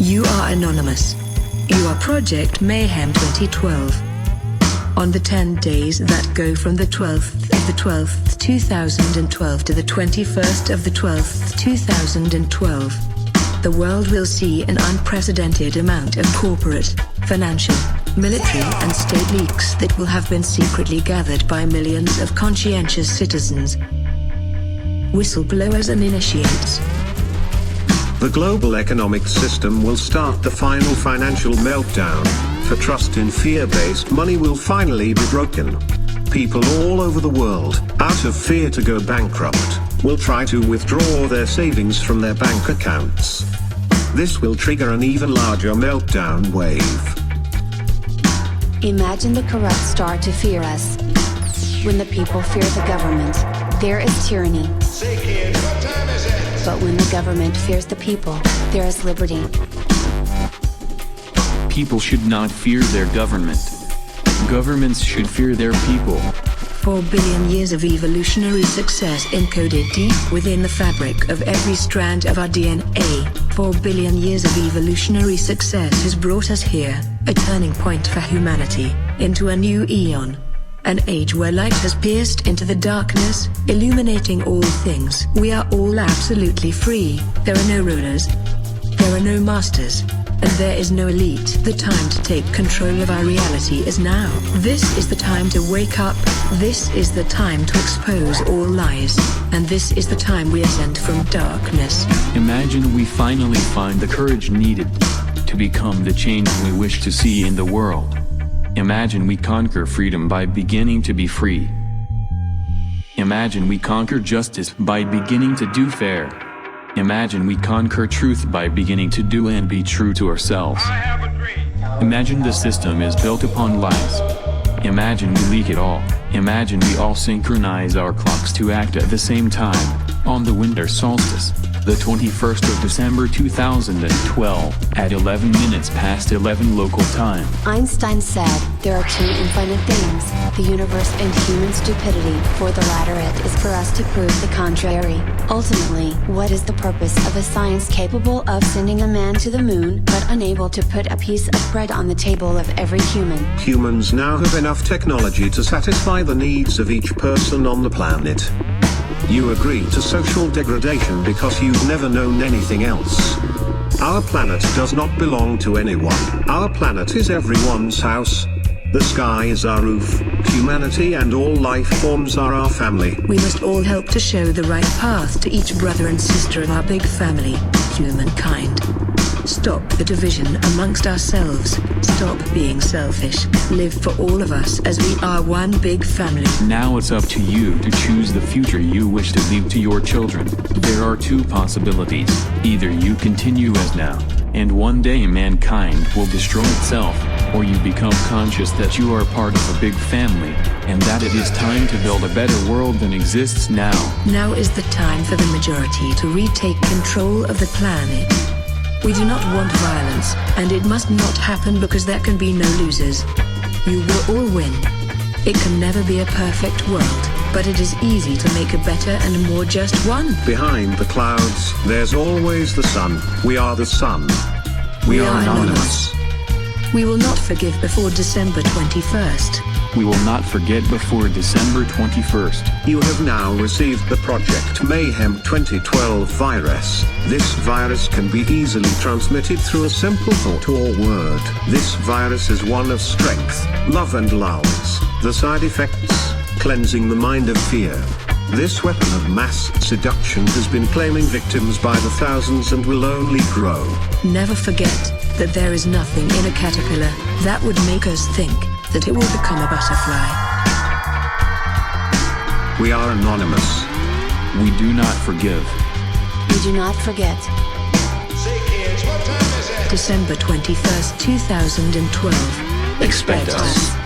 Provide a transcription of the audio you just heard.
You are anonymous. You are Project Mayhem 2012. On the 10 days that go from the 12th of the 12th, 2012 to the 21st of the 12th, 2012, the world will see an unprecedented amount of corporate, financial, military and state leaks that will have been secretly gathered by millions of conscientious citizens, whistleblowers and initiates. The global economic system will start the final financial meltdown, for trust in fear-based money will finally be broken. People all over the world, out of fear to go bankrupt, will try to withdraw their savings from their bank accounts. This will trigger an even larger meltdown wave. Imagine the corrupt start to fear us. When the people fear the government, there is tyranny. Say kids, what time is it? But when the government fears the people, there is liberty. People should not fear their government. Governments should fear their people. 4 billion years of evolutionary success encoded deep within the fabric of every strand of our DNA. 4 billion years of evolutionary success has brought us here, a turning point for humanity, into a new eon. An age where light has pierced into the darkness, illuminating all things. We are all absolutely free. There are no rulers. There are no masters. And there is no elite. The time to take control of our reality is now. This is the time to wake up. This is the time to expose all lies. And this is the time we ascend from darkness. Imagine we finally find the courage needed to become the change we wish to see in the world. Imagine we conquer freedom by beginning to be free. Imagine we conquer justice by beginning to do fair. Imagine we conquer truth by beginning to do and be true to ourselves. I have a dream. Imagine the system is built upon lies. Imagine we leak it all. Imagine we all synchronize our clocks to act at the same time, on the winter solstice, the 21st of December 2012, at 11 minutes past 11 local time. Einstein said, there are two infinite things, the universe and human stupidity. For the latter it is for us to prove the contrary. Ultimately, what is the purpose of a science capable of sending a man to the moon, but unable to put a piece of bread on the table of every human? Humans now have enough technology to satisfy the needs of each person on the planet. You agree to social degradation because you've never known anything else. Our planet does not belong to anyone. Our planet is everyone's house. The sky is our roof. Humanity and all life forms are our family. We must all help to show the right path to each brother and sister of our big family, humankind. Stop the division amongst ourselves. Stop being selfish. Live for all of us as we are one big family. Now it's up to you to choose the future you wish to leave to your children. There are two possibilities. Either you continue as now, and one day mankind will destroy itself, or you become conscious that you are part of a big family, and that it is time to build a better world than exists now. Now is the time for the majority to retake control of the planet. We do not want violence, and it must not happen because there can be no losers. You will all win. It can never be a perfect world, but it is easy to make a better and more just one. Behind the clouds, there's always the sun. We are the sun. We are anonymous. We will not forgive before December 21st. We will not forget before December 21st. You have now received the Project Mayhem 2012 virus. This virus can be easily transmitted through a simple thought or word. This virus is one of strength, love and lulls. The side effects: cleansing the mind of fear. This weapon of mass seduction has been claiming victims by the thousands and will only grow. Never forget that there is nothing in a caterpillar that would make us think that it will become a butterfly. We are anonymous. We do not forgive. We do not forget. Say kids, what time is it? December 21st, 2012. Expect us.